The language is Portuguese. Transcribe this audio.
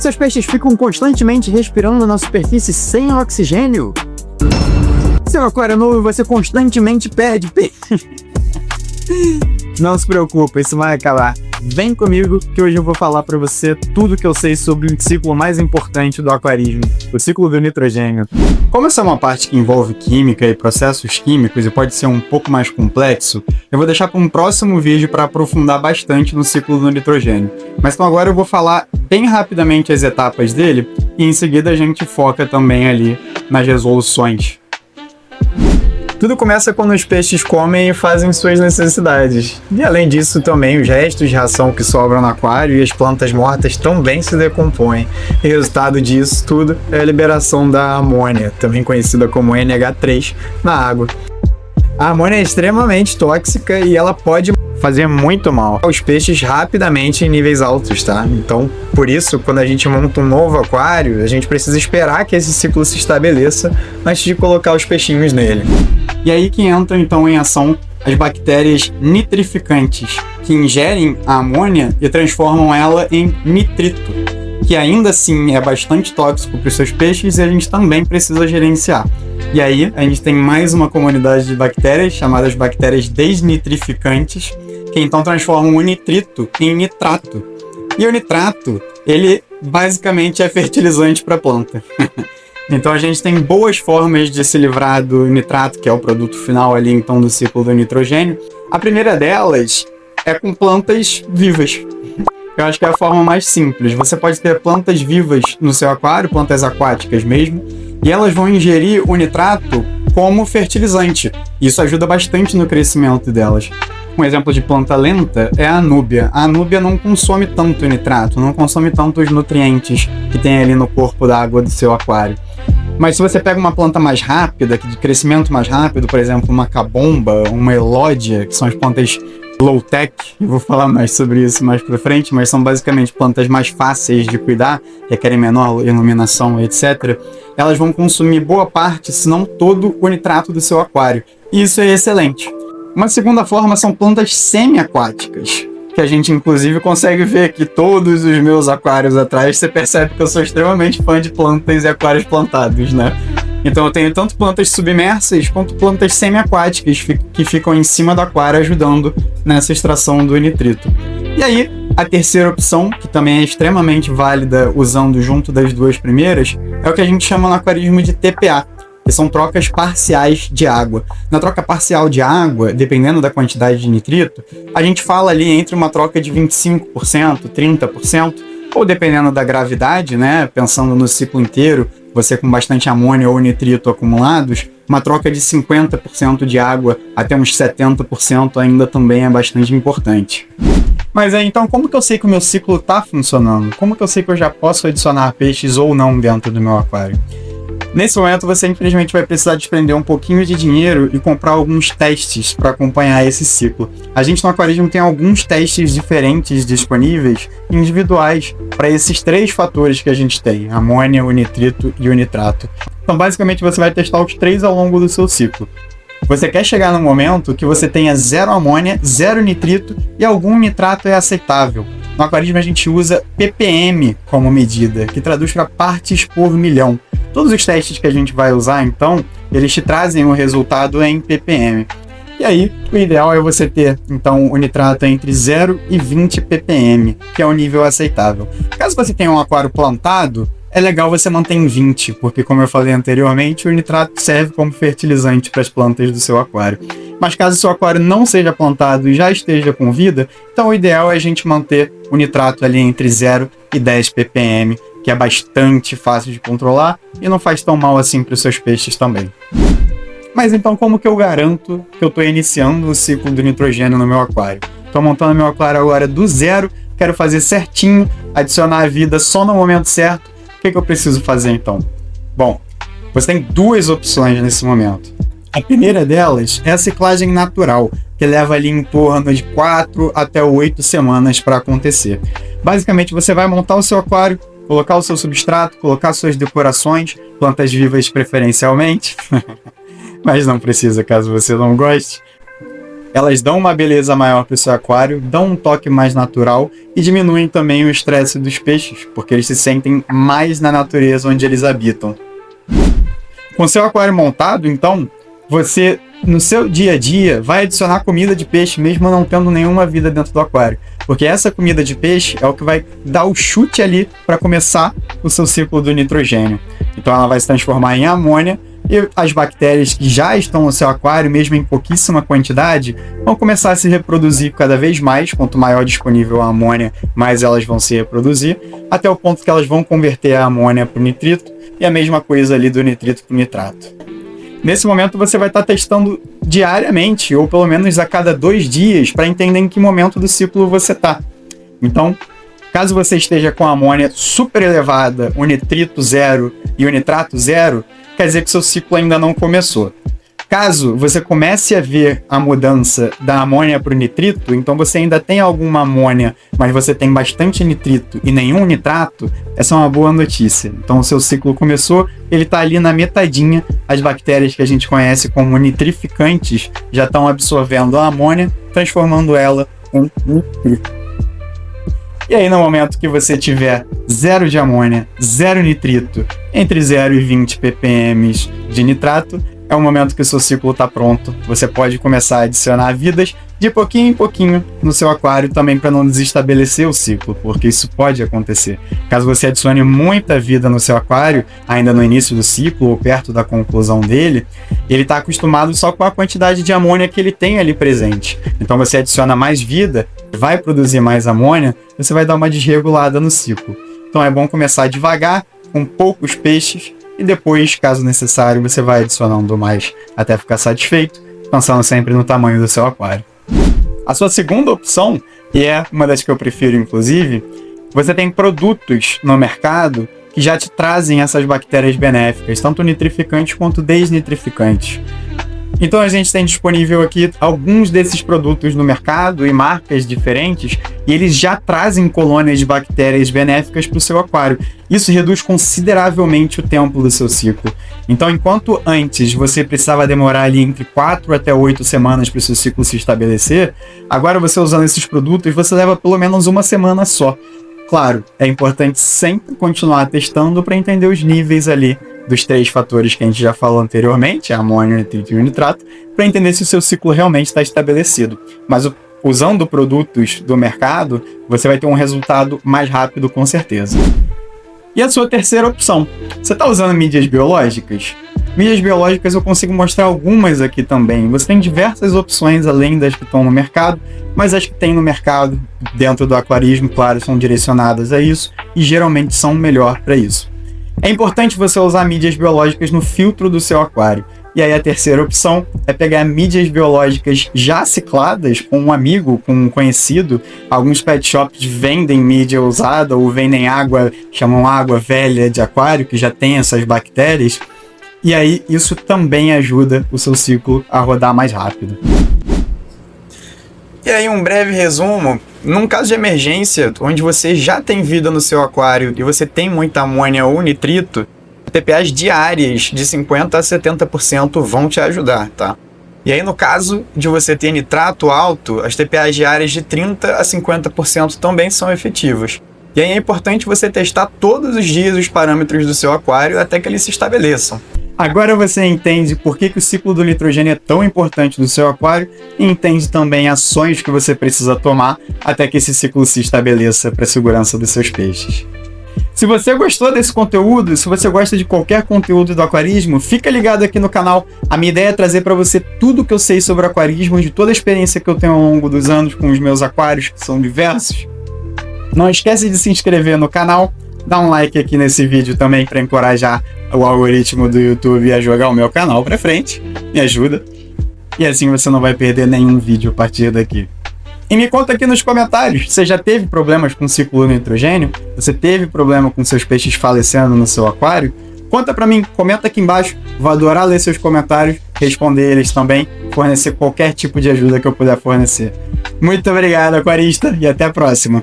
Seus peixes ficam constantemente respirando na superfície sem oxigênio? Seu aquário é novo e você constantemente perde peixe. Não se preocupe, isso vai acabar. Vem comigo que hoje eu vou falar para você tudo que eu sei sobre o ciclo mais importante do aquarismo, o ciclo do nitrogênio. Como essa é uma parte que envolve química e processos químicos e pode ser um pouco mais complexo, eu vou deixar para um próximo vídeo para aprofundar bastante no ciclo do nitrogênio. Mas então agora eu vou falar bem rapidamente as etapas dele e em seguida a gente foca também ali nas resoluções. Tudo começa quando os peixes comem e fazem suas necessidades. E além disso também os restos de ração que sobram no aquário e as plantas mortas também se decompõem. E o resultado disso tudo é a liberação da amônia, também conhecida como NH3, na água. A amônia é extremamente tóxica e ela pode fazer muito mal aos peixes rapidamente em níveis altos, tá? Então, por isso, quando a gente monta um novo aquário, a gente precisa esperar que esse ciclo se estabeleça antes de colocar os peixinhos nele. E aí que entram então em ação as bactérias nitrificantes, que ingerem a amônia e transformam ela em nitrito, que ainda assim é bastante tóxico para os seus peixes e a gente também precisa gerenciar. E aí a gente tem mais uma comunidade de bactérias chamadas bactérias desnitrificantes, que então transformam o nitrito em nitrato. E o nitrato, ele basicamente é fertilizante para a planta. Então a gente tem boas formas de se livrar do nitrato, que é o produto final ali então do ciclo do nitrogênio. A primeira delas é com plantas vivas. Eu acho que é a forma mais simples. Você pode ter plantas vivas no seu aquário, plantas aquáticas mesmo, e elas vão ingerir o nitrato como fertilizante. Isso ajuda bastante no crescimento delas. Um exemplo de planta lenta é a anúbia. A anúbia não consome tanto nitrato, não consome tantos nutrientes que tem ali no corpo da água do seu aquário. Mas se você pega uma planta mais rápida, de crescimento mais rápido, por exemplo, uma cabomba, uma elódia, que são as plantas low-tech, eu vou falar mais sobre isso mais pra frente, mas são basicamente plantas mais fáceis de cuidar, requerem menor iluminação, etc. Elas vão consumir boa parte, se não todo, o nitrato do seu aquário. E isso é excelente. Uma segunda forma são plantas semi-aquáticas, que a gente inclusive consegue ver aqui todos os meus aquários atrás. Você percebe que eu sou extremamente fã de plantas e aquários plantados, né? Então eu tenho tanto plantas submersas quanto plantas semi-aquáticas que ficam em cima do aquário ajudando nessa extração do nitrito. E aí, a terceira opção, que também é extremamente válida usando junto das duas primeiras, é o que a gente chama no aquarismo de TPA, que são trocas parciais de água. Na troca parcial de água, dependendo da quantidade de nitrito, a gente fala ali entre uma troca de 25%, 30%, ou dependendo da gravidade, né, pensando no ciclo inteiro, você com bastante amônia ou nitrito acumulados, uma troca de 50% de água até uns 70% ainda também é bastante importante. Mas aí, então, como que eu sei que o meu ciclo está funcionando? Como que eu sei que eu já posso adicionar peixes ou não dentro do meu aquário? Nesse momento, você infelizmente vai precisar desprender um pouquinho de dinheiro e comprar alguns testes para acompanhar esse ciclo. A gente no aquarismo tem alguns testes diferentes disponíveis, individuais, para esses três fatores que a gente tem: a amônia, o nitrito e o nitrato. Então, basicamente, você vai testar os três ao longo do seu ciclo. Você quer chegar no momento que você tenha zero amônia, zero nitrito e algum nitrato é aceitável. No aquarismo a gente usa ppm como medida, que traduz para partes por milhão. Todos os testes que a gente vai usar, então, eles te trazem o resultado em ppm. E aí, o ideal é você ter, então, o nitrato entre 0 e 20 ppm, que é o nível aceitável. Caso você tenha um aquário plantado, é legal você manter em 20, porque, como eu falei anteriormente, o nitrato serve como fertilizante para as plantas do seu aquário. Mas caso o seu aquário não seja plantado e já esteja com vida, então o ideal é a gente manter o nitrato ali entre 0 e 10 ppm, que é bastante fácil de controlar e não faz tão mal assim para os seus peixes também. Mas então, como que eu garanto que eu estou iniciando o ciclo do nitrogênio no meu aquário? Estou montando meu aquário agora do zero, quero fazer certinho, adicionar a vida só no momento certo. O que eu preciso fazer então? Bom, você tem duas opções nesse momento. A primeira delas é a ciclagem natural, que leva ali em torno de 4 até 8 semanas para acontecer. Basicamente, você vai montar o seu aquário, colocar o seu substrato, colocar suas decorações, plantas vivas preferencialmente, mas não precisa caso você não goste. Elas dão uma beleza maior para o seu aquário, dão um toque mais natural e diminuem também o estresse dos peixes, porque eles se sentem mais na natureza onde eles habitam. Com seu aquário montado, então, você, no seu dia a dia, vai adicionar comida de peixe mesmo não tendo nenhuma vida dentro do aquário. Porque essa comida de peixe é o que vai dar o chute ali para começar o seu ciclo do nitrogênio. Então ela vai se transformar em amônia e as bactérias que já estão no seu aquário, mesmo em pouquíssima quantidade, vão começar a se reproduzir cada vez mais. Quanto maior disponível a amônia, mais elas vão se reproduzir, até o ponto que elas vão converter a amônia para o nitrito e a mesma coisa ali do nitrito para o nitrato. Nesse momento você vai estar testando diariamente, ou pelo menos a cada 2 dias, para entender em que momento do ciclo você está. Então, caso você esteja com a amônia super elevada, o nitrito 0 e o nitrato 0, quer dizer que seu ciclo ainda não começou. Caso você comece a ver a mudança da amônia para o nitrito, então você ainda tem alguma amônia, mas você tem bastante nitrito e nenhum nitrato, essa é uma boa notícia. Então o seu ciclo começou, ele está ali na metadinha, as bactérias que a gente conhece como nitrificantes já estão absorvendo a amônia, transformando ela em nitrito. E aí no momento que você tiver 0 de amônia, 0 nitrito, entre 0 e 20 ppm de nitrato, é o momento que o seu ciclo está pronto. Você pode começar a adicionar vidas de pouquinho em pouquinho no seu aquário também para não desestabelecer o ciclo, porque isso pode acontecer. Caso você adicione muita vida no seu aquário, ainda no início do ciclo ou perto da conclusão dele, ele está acostumado só com a quantidade de amônia que ele tem ali presente. Então você adiciona mais vida, vai produzir mais amônia, você vai dar uma desregulada no ciclo. Então é bom começar devagar, com poucos peixes, e depois, caso necessário, você vai adicionando mais até ficar satisfeito, pensando sempre no tamanho do seu aquário. A sua segunda opção, e é uma das que eu prefiro inclusive, você tem produtos no mercado que já te trazem essas bactérias benéficas, tanto nitrificantes quanto desnitrificantes. Então a gente tem disponível aqui alguns desses produtos no mercado e marcas diferentes, e eles já trazem colônias de bactérias benéficas para o seu aquário. Isso reduz consideravelmente o tempo do seu ciclo. Então, enquanto antes você precisava demorar ali entre 4 até 8 semanas para o seu ciclo se estabelecer, agora você usando esses produtos, você leva pelo menos 1 semana só. Claro, é importante sempre continuar testando para entender os níveis ali dos 3 fatores que a gente já falou anteriormente, a amônia, o nitrito e o nitrato, para entender se o seu ciclo realmente está estabelecido. Mas usando produtos do mercado, você vai ter um resultado mais rápido com certeza. E a sua terceira opção, você está usando mídias biológicas? Mídias biológicas eu consigo mostrar algumas aqui também. Você tem diversas opções além das que estão no mercado, mas as que tem no mercado, dentro do aquarismo, claro, são direcionadas a isso e geralmente são melhor para isso. É importante você usar mídias biológicas no filtro do seu aquário. E aí a terceira opção é pegar mídias biológicas já cicladas com um amigo, com um conhecido. Alguns pet shops vendem mídia usada ou vendem água, chamam água velha de aquário, que já tem essas bactérias. E aí isso também ajuda o seu ciclo a rodar mais rápido. E aí um breve resumo, num caso de emergência, onde você já tem vida no seu aquário e você tem muita amônia ou nitrito, TPAs diárias de 50% a 70% vão te ajudar, tá? E aí no caso de você ter nitrato alto, as TPAs diárias de 30% a 50% também são efetivas. E aí é importante você testar todos os dias os parâmetros do seu aquário até que eles se estabeleçam. Agora você entende por que o ciclo do nitrogênio é tão importante no seu aquário e entende também ações que você precisa tomar até que esse ciclo se estabeleça para a segurança dos seus peixes. Se você gostou desse conteúdo, se você gosta de qualquer conteúdo do aquarismo, fica ligado aqui no canal. A minha ideia é trazer para você tudo o que eu sei sobre aquarismo, de toda a experiência que eu tenho ao longo dos anos com os meus aquários, que são diversos. Não esquece de se inscrever no canal, dá um like aqui nesse vídeo também para encorajar o algoritmo do YouTube a jogar o meu canal para frente. Me ajuda. E assim você não vai perder nenhum vídeo a partir daqui. E me conta aqui nos comentários, você já teve problemas com o ciclo do nitrogênio? Você teve problema com seus peixes falecendo no seu aquário? Conta pra mim, comenta aqui embaixo, vou adorar ler seus comentários, responder eles também, fornecer qualquer tipo de ajuda que eu puder fornecer. Muito obrigado, aquarista, e até a próxima!